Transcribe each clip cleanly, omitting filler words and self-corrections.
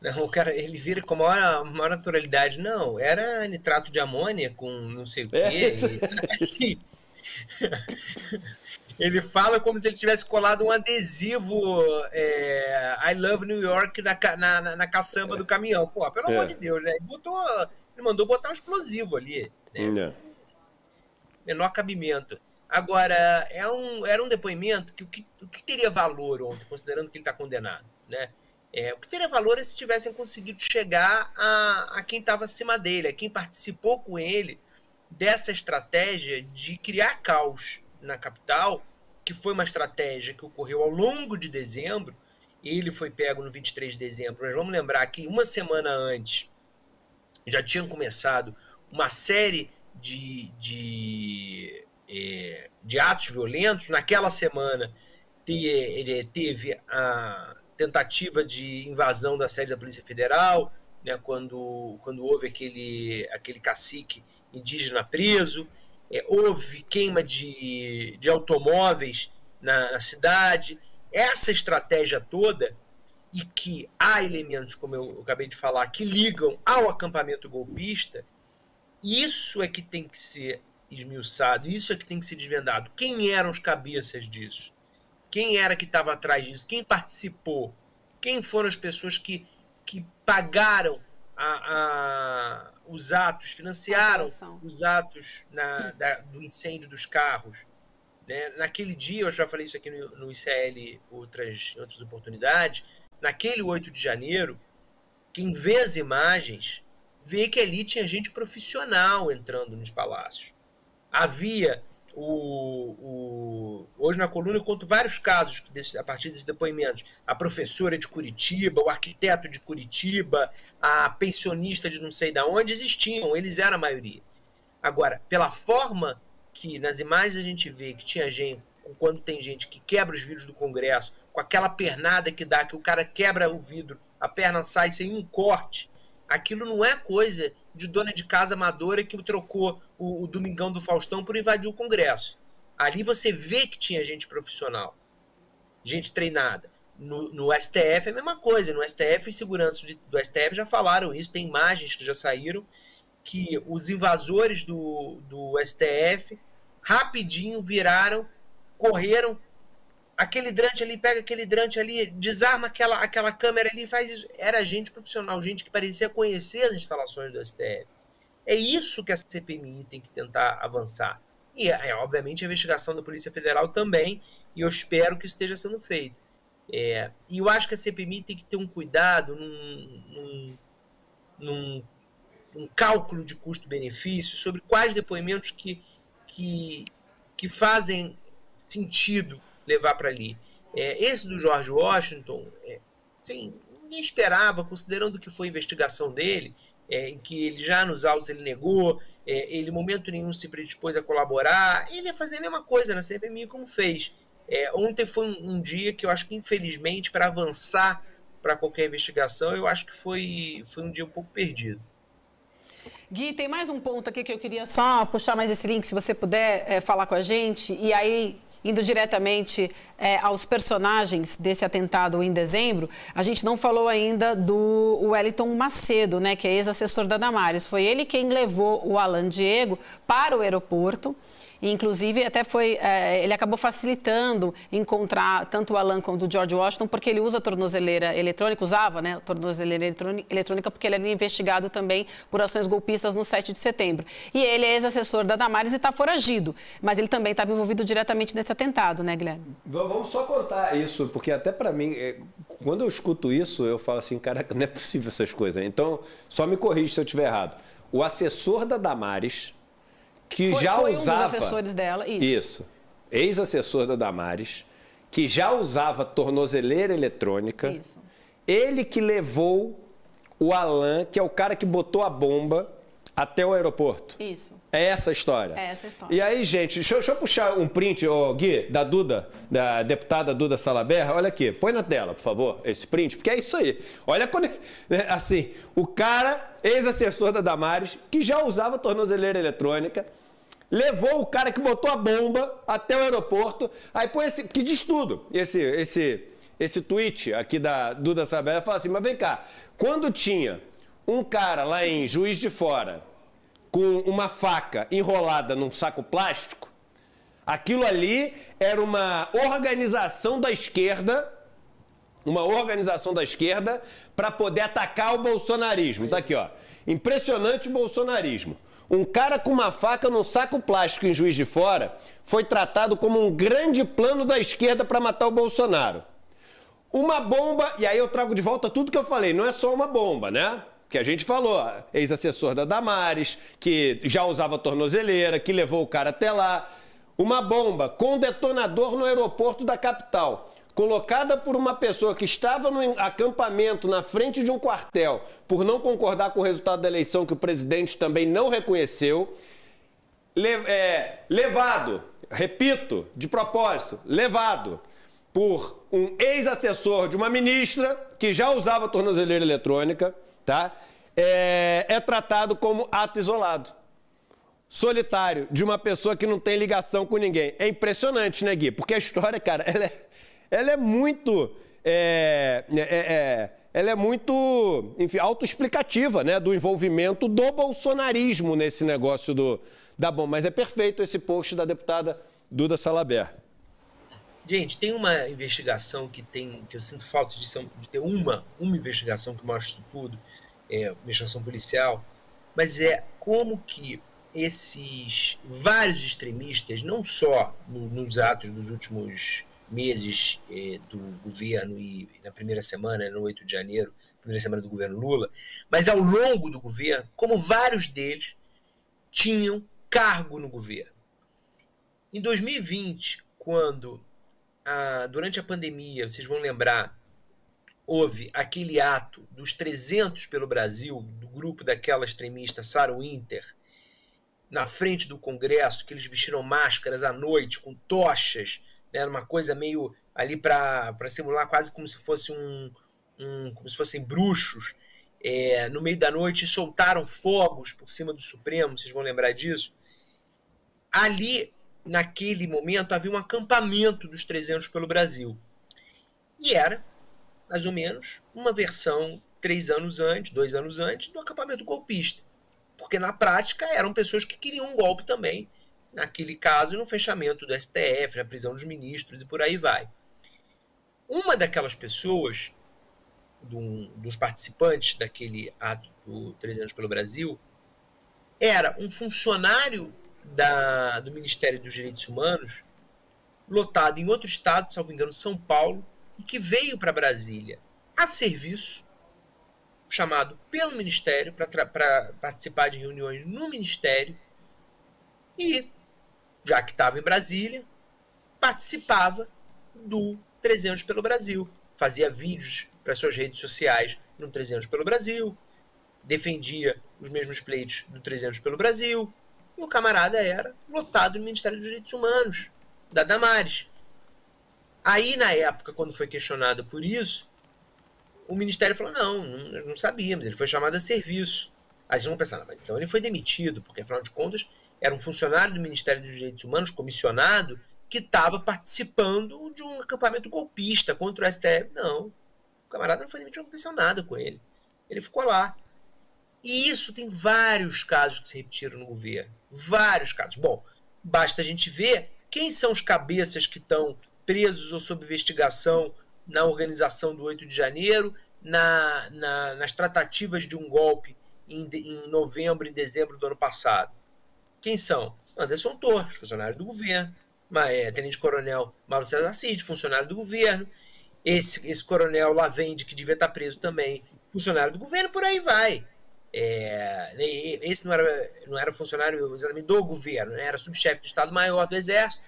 Não, o cara, ele vira com a maior naturalidade. Não, era nitrato de amônia com não sei o É, quê. isso, E, isso. assim, ele fala como se ele tivesse colado um adesivo I Love New York na caçamba do caminhão. Pô, pelo amor É. de Deus, né? Ele mandou botar um explosivo ali, né? É. Menor cabimento. Agora, era um depoimento que o que teria valor ontem, considerando que ele está condenado, né? O que teria valor é se tivessem conseguido chegar a quem estava acima dele, a quem participou com ele dessa estratégia de criar caos na capital, que foi uma estratégia que ocorreu ao longo de dezembro. Ele foi pego no 23 de dezembro, mas vamos lembrar que uma semana antes já tinham começado uma série de atos violentos. Naquela semana teve a tentativa de invasão da sede da Polícia Federal, né, quando houve aquele cacique indígena preso, houve queima de automóveis na cidade. Essa estratégia toda, e que há elementos, como eu acabei de falar, que ligam ao acampamento golpista, isso é que tem que ser esmiuçado, isso é que tem que ser desvendado. Quem eram os cabeças disso? Quem era que estava atrás disso? Quem participou? Quem foram as pessoas que pagaram os atos, financiaram os atos do incêndio dos carros? Né? Naquele dia, eu já falei isso aqui no ICL outras oportunidades, naquele 8 de janeiro, quem vê as imagens vê que ali tinha gente profissional entrando nos palácios. Havia hoje na coluna eu conto vários casos a partir desses depoimentos. A professora de Curitiba, o arquiteto de Curitiba, a pensionista de não sei de onde, existiam, eles eram a maioria. Agora, pela forma que nas imagens a gente vê que tinha gente, quando tem gente que quebra os vidros do Congresso, com aquela pernada que dá, que o cara quebra o vidro, a perna sai sem um corte, aquilo não é coisa de dona de casa amadora que trocou o Domingão do Faustão por invadir o Congresso. Ali você vê que tinha gente profissional, gente treinada. No STF é a mesma coisa. No STF, os seguranças do STF já falaram isso, tem imagens que já saíram, que os invasores do STF rapidinho viraram, correram, aquele hidrante ali, pega aquele hidrante ali, desarma aquela câmera ali, faz isso. Era gente profissional, gente que parecia conhecer as instalações do STF. É isso que a CPMI tem que tentar avançar. E, obviamente, a investigação da Polícia Federal também, e eu espero que isso esteja sendo feito. E eu acho que a CPMI tem que ter um cuidado num cálculo de custo-benefício sobre quais depoimentos que fazem sentido levar para ali. Esse do George Washington, assim, ninguém esperava, considerando que foi a investigação dele, em que ele já nos autos ele negou, ele em momento nenhum se predispôs a colaborar, ele ia fazer a mesma coisa na CPMI como fez. Ontem foi um dia que eu acho que, infelizmente, para avançar para qualquer investigação, eu acho que foi um dia um pouco perdido. Gui, tem mais um ponto aqui que eu queria só puxar mais esse link, se você puder falar com a gente, e aí, indo diretamente aos personagens desse atentado em dezembro, a gente não falou ainda do Wellington Macedo, né, que é ex-assessor da Damares. Foi ele quem levou o Alan Diego para o aeroporto. Inclusive, até ele acabou facilitando encontrar tanto o Alan quanto o George Washington, porque ele usa a tornozeleira eletrônica, usava, né, a tornozeleira eletrônica, porque ele era investigado também por ações golpistas no 7 de setembro. E ele é ex-assessor da Damares e está foragido, mas ele também estava envolvido diretamente nesse atentado, né, Guilherme? Vamos só contar isso, porque até para mim, quando eu escuto isso, eu falo assim, caraca, não é possível essas coisas. Então, só me corrige se eu estiver errado. O assessor da Damares, que já foi usava... um dos assessores dela, Isso. Ex-assessor da Damares, que já usava tornozeleira eletrônica. Isso. Ele que levou o Alan, que é o cara que botou a bomba, até o aeroporto. Isso. É essa a história. É essa a história. E aí, gente, deixa eu puxar um print, Gui, da Duda, da deputada Duda Salaberra. Olha aqui, põe na tela, por favor, esse print, porque é isso aí. Olha quando, assim, o cara, ex-assessor da Damares, que já usava tornozeleira eletrônica, levou o cara que botou a bomba até o aeroporto, aí põe esse, que diz tudo, esse esse tweet aqui da Duda Salaberra, fala assim, mas vem cá, quando tinha um cara lá em Juiz de Fora com uma faca enrolada num saco plástico, aquilo ali era uma organização da esquerda para poder atacar o bolsonarismo. Tá aqui, ó. Impressionante o bolsonarismo. Um cara com uma faca num saco plástico em Juiz de Fora foi tratado como um grande plano da esquerda para matar o Bolsonaro. Uma bomba, e aí eu trago de volta tudo que eu falei, não é só uma bomba, né? Que a gente falou, ex-assessor da Damares, que já usava tornozeleira, que levou o cara até lá. Uma bomba com detonador no aeroporto da capital, colocada por uma pessoa que estava no acampamento na frente de um quartel, por não concordar com o resultado da eleição que o presidente também não reconheceu, levado, repito, de propósito, levado por um ex-assessor de uma ministra que já usava tornozeleira eletrônica, tá? É tratado como ato isolado, solitário, de uma pessoa que não tem ligação com ninguém. É impressionante, né, Gui? Porque a história, cara, ela é muito, enfim, autoexplicativa, né, do envolvimento do bolsonarismo nesse negócio da bomba. Mas é perfeito esse post da deputada Duda Salaberra. Gente, tem uma investigação que eu sinto falta de ter uma investigação que mostra isso tudo, investigação policial, mas é como que esses vários extremistas, não só nos atos dos últimos meses do governo e na primeira semana, no 8 de janeiro, primeira semana do governo Lula, mas ao longo do governo, como vários deles tinham cargo no governo. Em 2020, quando durante a pandemia, vocês vão lembrar, houve aquele ato dos 300 pelo Brasil, do grupo daquela extremista Sarah Winter, na frente do Congresso, que eles vestiram máscaras à noite, com tochas, né, uma coisa meio ali para simular quase como se fosse como se fossem bruxos, no meio da noite, soltaram fogos por cima do Supremo, vocês vão lembrar disso. Ali, naquele momento, havia um acampamento dos 300 pelo Brasil. E era, mais ou menos, uma versão 2 anos antes, do acampamento golpista. Porque, na prática, eram pessoas que queriam um golpe também, naquele caso, no fechamento do STF, na prisão dos ministros e por aí vai. Uma daquelas pessoas, dos participantes daquele ato do 300 pelo Brasil, era um funcionário do Ministério dos Direitos Humanos, lotado em outro estado, salvo engano, São Paulo, e que veio para Brasília a serviço, chamado pelo Ministério para participar de reuniões no Ministério, e, já que estava em Brasília, participava do 300 pelo Brasil, fazia vídeos para suas redes sociais no 300 pelo Brasil, defendia os mesmos pleitos do 300 pelo Brasil, e o camarada era lotado no Ministério dos Direitos Humanos, da Damares. Aí, na época, quando foi questionado por isso, o Ministério falou, nós não sabíamos, ele foi chamado a serviço. Aí vocês vão pensar, mas então ele foi demitido, porque, afinal de contas, era um funcionário do Ministério dos Direitos Humanos, comissionado, que estava participando de um acampamento golpista contra o STF. Não, o camarada não foi demitido, não aconteceu nada com ele. Ele ficou lá. E isso tem vários casos que se repetiram no governo. Vários casos. Bom, basta a gente ver quem são os cabeças que estão presos ou sob investigação na organização do 8 de janeiro, nas tratativas de um golpe em novembro e dezembro do ano passado. Quem são? Anderson Torres, funcionário do governo. Tenente-coronel Mauro César Cid, funcionário do governo. Esse coronel Lavende, que devia estar preso também, funcionário do governo, por aí vai. Esse não era funcionário exatamente do governo, né? Era subchefe do Estado-Maior do Exército.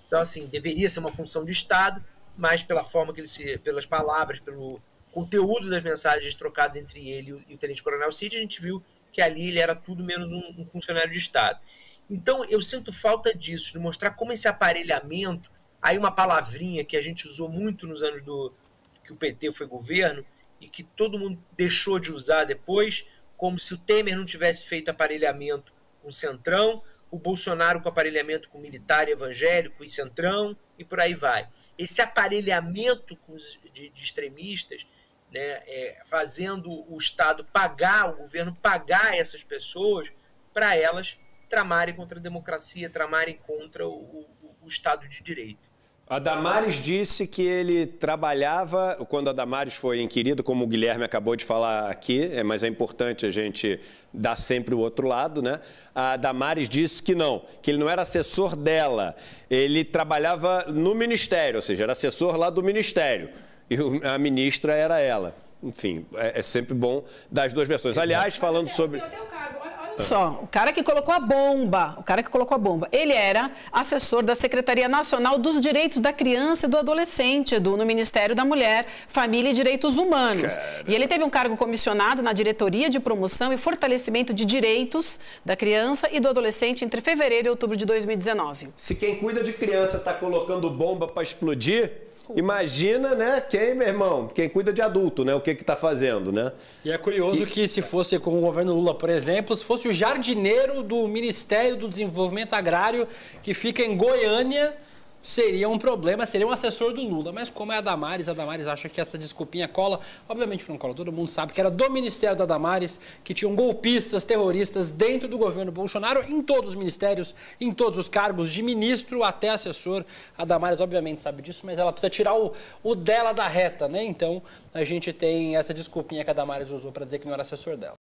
Então, assim, deveria ser uma função de Estado, mas pela forma que pelas palavras, pelo conteúdo das mensagens trocadas entre ele e o Tenente-Coronel Cid, a gente viu que ali ele era tudo menos um funcionário de Estado. Então, eu sinto falta disso, de mostrar como esse aparelhamento, aí uma palavrinha que a gente usou muito nos anos que o PT foi governo e que todo mundo deixou de usar depois, como se o Temer não tivesse feito aparelhamento com o Centrão, o Bolsonaro com aparelhamento com o militar e evangélico e Centrão, e por aí vai. Esse aparelhamento com de extremistas, né, fazendo o Estado pagar, o governo pagar essas pessoas para elas tramarem contra a democracia, tramarem contra o Estado de Direito. A Damares disse que ele trabalhava, quando a Damares foi inquirida, como o Guilherme acabou de falar aqui, mas é importante a gente dar sempre o outro lado, né? A Damares disse que não, que ele não era assessor dela, ele trabalhava no Ministério, ou seja, era assessor lá do Ministério, e a ministra era ela. Enfim, é sempre bom dar as duas versões. Aliás, falando sobre... Só, o cara que colocou a bomba, ele era assessor da Secretaria Nacional dos Direitos da Criança e do Adolescente, no Ministério da Mulher, Família e Direitos Humanos. E ele teve um cargo comissionado na Diretoria de Promoção e Fortalecimento de Direitos da Criança e do Adolescente entre fevereiro e outubro de 2019. Se quem cuida de criança está colocando bomba para explodir, imagina, né, quem, meu irmão, quem cuida de adulto, né, o que está fazendo, né? E é curioso que se fosse com o governo Lula, por exemplo, se fosse o jardineiro do Ministério do Desenvolvimento Agrário, que fica em Goiânia, seria um problema, seria um assessor do Lula. Mas como é a Damares acha que essa desculpinha cola. Obviamente não cola, todo mundo sabe que era do Ministério da Damares, que tinham golpistas, terroristas dentro do governo Bolsonaro, em todos os ministérios, em todos os cargos, de ministro até assessor. A Damares obviamente sabe disso, mas ela precisa tirar o dela da reta, né? Então a gente tem essa desculpinha que a Damares usou para dizer que não era assessor dela.